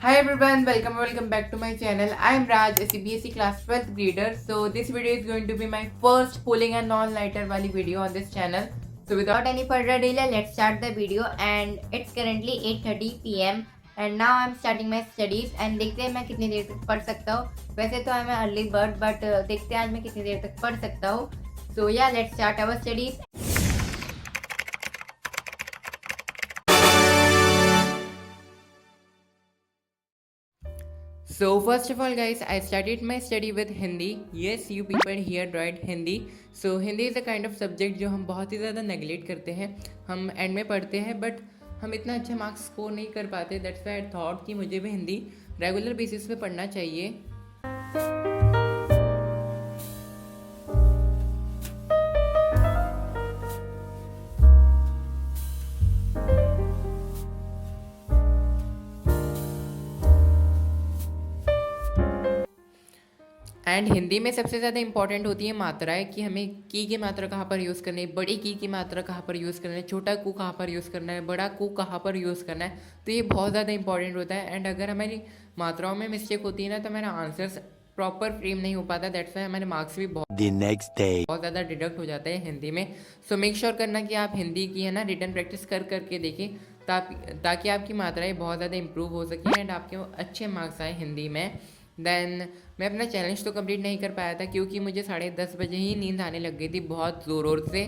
Hi everyone, welcome back to my channel. I am Raj, a CBSE class 12th grader. So this video is going to be my first pulling and all-nighter wali video on this channel. So without any further delay, let's start the video. And it's currently 8:30 p.m. and now I'm starting my studies. And देखते हैं मैं कितनी देर तक पढ़ सकता हूँ. वैसे तो I'm an early bird, but देखते हैं आज मैं कितनी देर तक पढ़ सकता हूँ. So yeah, let's start our studies. So first of all guys, I started my study with Hindi. Yes, you people here right, Hindi. So Hindi is a kind of subject जो हम बहुत ही ज़्यादा नेगलेक्ट करते हैं. हम and में पढ़ते हैं बट हम इतना अच्छा मार्क्स स्कोर नहीं कर पाते. दैट्स व्हाई आई थॉट कि मुझे भी हिंदी रेगुलर बेसिस पे पढ़ना चाहिए. एंड हिंदी में सबसे ज़्यादा इंपॉर्टेंट होती है मात्राएं कि हमें की मात्रा कहाँ पर यूज़ करनी है, बड़ी की मात्रा कहाँ पर यूज़ करना है, छोटा कू कहाँ पर यूज़ करना है, बड़ा कू कहाँ पर यूज़ करना है. तो ये बहुत ज़्यादा इंपॉर्टेंट होता है. एंड अगर हमारी मात्राओं में मिस्टेक होती है ना तो हमारा आंसर्स प्रॉपर फ्रेम नहीं हो पाता. दैट्स वाई हमारे मार्क्स भी बहुत ज़्यादा डिडक्ट हो जाते हैं हिंदी में. सो मेक श्योर करना कि आप हिंदी की है ना रिटन प्रैक्टिस करके देखें ताकि आपकी मात्राएँ बहुत ज़्यादा इंप्रूव हो सकें एंड आपके अच्छे मार्क्स आए हिंदी में. देन मैं अपना चैलेंज तो कंप्लीट नहीं कर पाया था क्योंकि मुझे 10:30 बजे ही नींद आने लग गई थी बहुत ज़ोर से,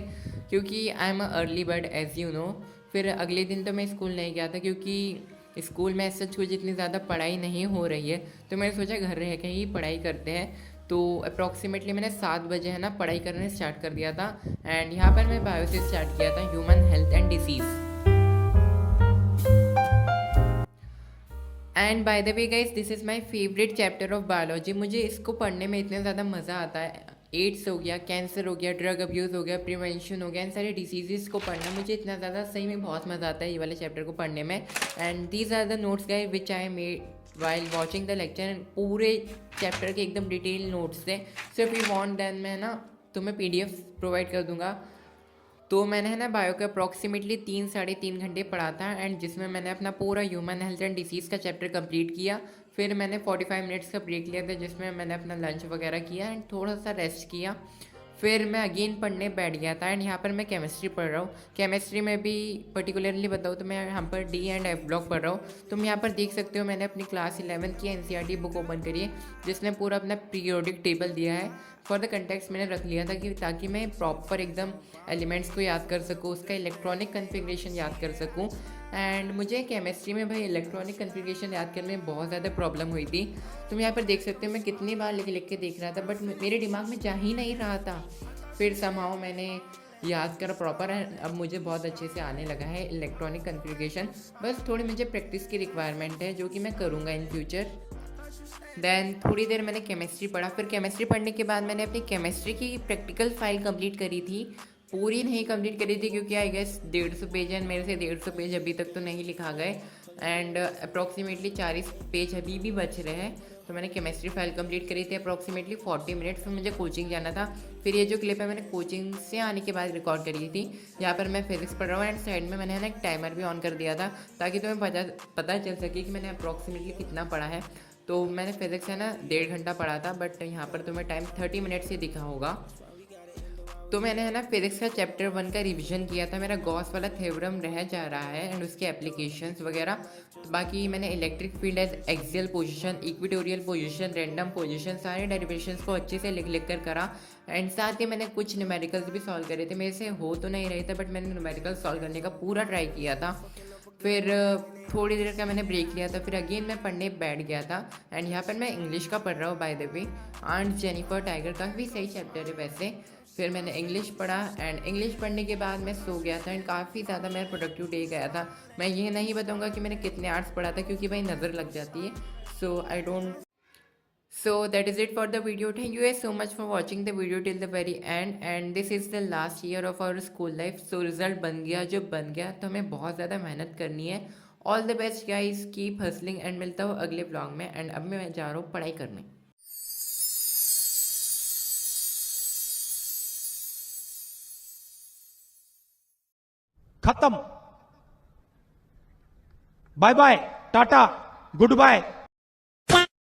क्योंकि I am a early bird as you know. फिर अगले दिन तो मैं स्कूल नहीं गया था क्योंकि स्कूल में सच कुछ इतनी ज़्यादा पढ़ाई नहीं हो रही है. तो मैंने सोचा घर रह के ही पढ़ाई करते हैं. तो अप्रॉक्सीमेटली मैंने 7 बजे है ना पढ़ाई करने स्टार्ट कर दिया था. एंड यहाँ पर मैं बायो से स्टार्ट किया था, human health and disease. And bye the way guys, this is my favourite chapter of biology. मुझे इसको पढ़ने में इतना ज़्यादा मज़ा आता है. एड्स हो गया, कैंसर हो गया, ड्रग अब्यूज़ हो गया, प्रिवेंशन हो गया, इन सारे डिसीज़ को पढ़ना मुझे इतना ज़्यादा सही में बहुत मज़ा आता है ये वाले चैप्टर को पढ़ने में. And these are the notes guys which I made while watching the lecture. पूरे चैप्टर के एकदम डिटेल नोट्स थे. So if you want then मैं ना तुम्हें PDF प्रोवाइड कर दूँगा. तो मैंने है ना बायो का अप्रॉक्सीमेटली 3-3.5 घंटे पढ़ा था एंड जिसमें मैंने अपना पूरा ह्यूमन हेल्थ एंड डिसीज़ का चैप्टर कंप्लीट किया. फिर मैंने 45 मिनट्स का ब्रेक लिया था जिसमें मैंने अपना लंच वगैरह किया एंड थोड़ा सा रेस्ट किया. फिर मैं अगेन पढ़ने बैठ गया था. एंड यहाँ पर मैं केमिस्ट्री पढ़ रहा हूँ. केमिस्ट्री में भी पर्टिकुलरली बताऊँ तो मैं यहाँ पर D एंड F ब्लॉक पढ़ रहा हूँ. तुम यहाँ पर देख सकते हो मैंने अपनी क्लास 11th की NCERT बुक ओपन करी है जिसने पूरा अपना पीरियोडिक टेबल दिया है. फॉर द कंटेक्स्ट मैंने रख लिया था कि ताकि मैं प्रॉपर एकदम एलिमेंट्स को याद कर सकूँ, उसका इलेक्ट्रॉनिक कन्फिग्रेशन याद कर सकूँ. एंड मुझे केमिस्ट्री में भाई इलेक्ट्रॉनिक कन्फिग्रेशन याद करने में बहुत ज़्यादा प्रॉब्लम हुई थी. तुम यहाँ पर देख सकते हो मैं कितनी बार लिख के देख रहा था बट मेरे दिमाग में जा ही नहीं रहा था. फिर समहाउ मैंने याद करा प्रॉपर है. अब मुझे बहुत अच्छे से आने लगा है इलेक्ट्रॉनिक कन्फिग्रेशन. बस थोड़ी मुझे प्रैक्टिस की रिक्वायरमेंट है जो कि मैं करूँगा इन फ्यूचर. देन थोड़ी देर मैंने केमिस्ट्री पढ़ा. फिर केमिस्ट्री पढ़ने के बाद मैंने अपनी केमिस्ट्री की प्रैक्टिकल फाइल कंप्लीट करी थी. पूरी नहीं कंप्लीट करी थी क्योंकि आई गेस 150 पेज है. मेरे से 150 पेज अभी तक तो नहीं लिखा गए एंड अप्रॉक्सीमेटली 40 पेज अभी भी बच रहे हैं. तो मैंने केमिस्ट्री फाइल कंप्लीट करी थी अप्रॉक्सीमेटली 40 मिनट्स. फिर मुझे कोचिंग जाना था. फिर ये जो क्लिप है मैंने कोचिंग से आने के बाद रिकॉर्ड करी थी. यहाँ पर मैं फिजिक्स पढ़ रहा हूँ एंड साइड में मैंने है ना एक टाइमर भी ऑन कर दिया था ताकि तुम्हें पता चल सके कि मैंने अप्रॉक्सीमेटली कितना पढ़ा है. तो मैंने फिजिक्स है ना 1.5 घंटा पढ़ा था बट यहाँ पर तुम्हें टाइम 30 मिनट से दिखा होगा. तो मैंने है ना फिजिक्स का चैप्टर 1 का रिवीजन किया था. मेरा गॉस वाला थ्योरम रह जा रहा है एंड उसके एप्लीकेशंस वगैरह. तो बाकी मैंने electric field as axial position, equatorial position, random position, सारे डेरिवेशंस को अच्छे से लिख कर करा. एंड साथ ही मैंने कुछ न्यूमेरिकल्स भी सॉल्व करे थे. मेरे से हो तो नहीं रहे थे बट मैंने न्यूमेरिकल्स सॉल्व करने का पूरा ट्राई किया था. फिर थोड़ी देर का मैंने ब्रेक लिया था. फिर अगेन मैं पढ़ने बैठ गया था. एंड यहाँ पर मैं इंग्लिश का पढ़ रहा हूँ by the way. Aunt Jennifer tiger काफ़ी सही चैप्टर है वैसे. फिर मैंने इंग्लिश पढ़ा एंड इंग्लिश पढ़ने के बाद मैं सो गया था. एंड काफ़ी ज़्यादा मेरा प्रोडक्टिव डे गया था. मैं ये नहीं बताऊँगा कि मैंने कितने आवर्स पढ़ा था क्योंकि भाई नज़र लग जाती है. So that is it for the video. Thank you guys so much for watching the video till the very end. And this is the last year of our school life. So result बन गया जो बन गया. तो हमें बहुत ज़्यादा मेहनत करनी है. All the best guys, keep hustling and मिलता हूँ अगले vlog में. एंड अब मैं जा रहा हूँ पढ़ाई करने. खत्म. Bye bye, tata. Good bye.